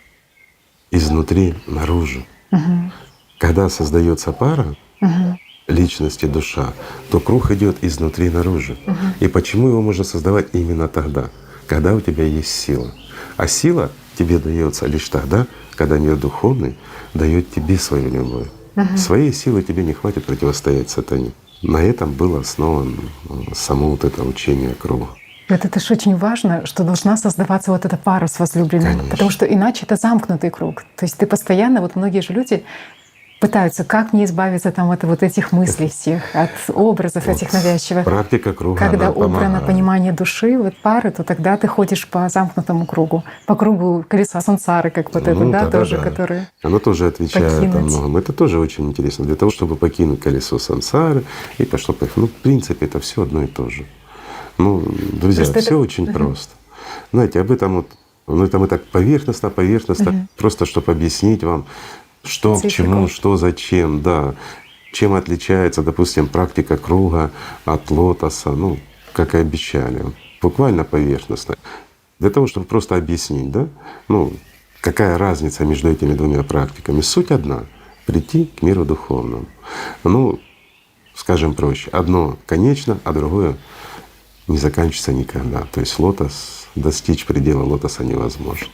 изнутри наружу. Когда создается пара, личность и душа, то круг идет изнутри наружу. И почему его можно создавать именно тогда, когда у тебя есть сила? А сила тебе дается лишь тогда, когда мир духовный дает тебе свою любовь. Своей силы тебе не хватит противостоять сатане. На этом было основано само вот это учение круга. Вот это же очень важно, что должна создаваться вот эта пара с возлюбленным, Конечно. потому что иначе это замкнутый круг. То есть ты постоянно, вот многие же люди пытаются, как мне избавиться там от вот этих мыслей всех, от образов Вот этих навязчивых. практика круга, Когда она убрано помогает. понимание души, вот пары, то тогда ты ходишь по замкнутому кругу, по кругу колеса сансары, как вот это, да, тоже, который Оно тоже отвечает о покинуть. многом. Это тоже очень интересно. Для того, чтобы покинуть колесо сансары и пошло поехало. Ну, в принципе, это все одно и то же. Ну, друзья, Просто все это- очень просто. Знаете, об этом вот, ну это мы так поверхностно, просто чтобы объяснить вам, что к Цветиков. чему, что зачем, да. Чем отличается, допустим, практика круга от лотоса, ну, как и обещали. Буквально поверхностно. Для того, чтобы просто объяснить, да, ну, какая разница между этими двумя практиками. Суть одна — прийти к миру духовному. Ну, скажем проще, одно конечно, а другое не заканчивается никогда. То есть лотос, достичь предела лотоса невозможно.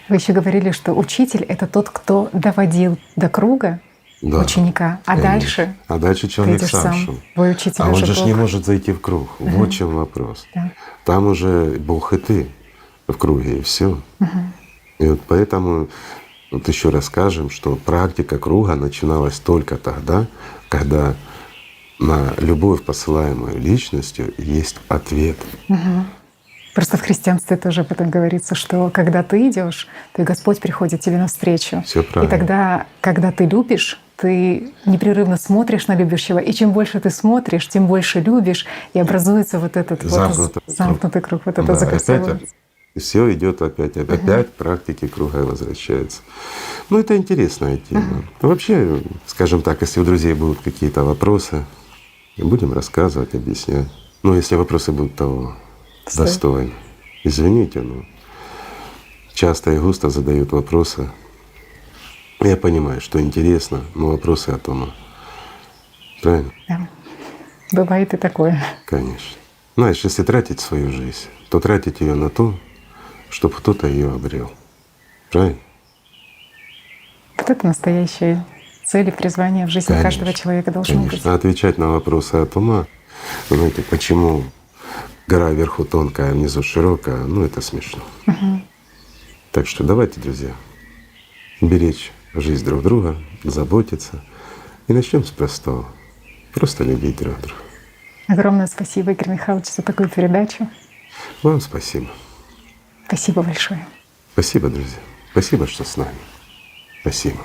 Вы еще говорили, что учитель — это тот, кто доводил до круга Да, ученика, а конечно. дальше А дальше ты человек идешь сам сам. шел. Твой учитель А он уже же ж не Бог. может зайти в круг. Вот в чем вопрос. Да. Там уже Бог и ты в круге, и все. И вот поэтому вот еще раз скажем, что практика круга начиналась только тогда, когда на любовь, посылаемую личностью, есть ответ. Просто в христианстве тоже об этом говорится, что когда ты идешь, то и Господь приходит тебе навстречу. Всё И правильно. тогда, когда ты любишь, ты непрерывно смотришь на любящего, и чем больше ты смотришь, тем больше любишь, и образуется вот этот Замкнутый вот замкнутый круг, вот это Да, закольцовывается. все идет опять практики круга возвращается. Ну, это интересная тема. Вообще, скажем так, если у друзей будут какие-то вопросы, будем рассказывать, объяснять. Ну, если вопросы будут того достойны. Извините, но часто и густо задают вопросы. Я понимаю, что интересно, но вопросы от ума. Правильно? Да. Бывает и такое. Конечно. Знаешь, если тратить свою жизнь, то тратить ее на то, чтобы кто-то ее обрел. Правильно? Вот это настоящая цель и призвание в жизни каждого человека должно быть. Конечно. А отвечать на вопросы от ума, знаете, почему гора вверху тонкая, а внизу широкая, ну это смешно. Так что давайте, друзья, беречь жизнь друг друга, заботиться. И начнем с простого. Просто любить друг друга. Огромное спасибо, Игорь Михайлович, за такую передачу. Вам спасибо. Спасибо большое. Спасибо, друзья. Спасибо, что с нами. Спасибо.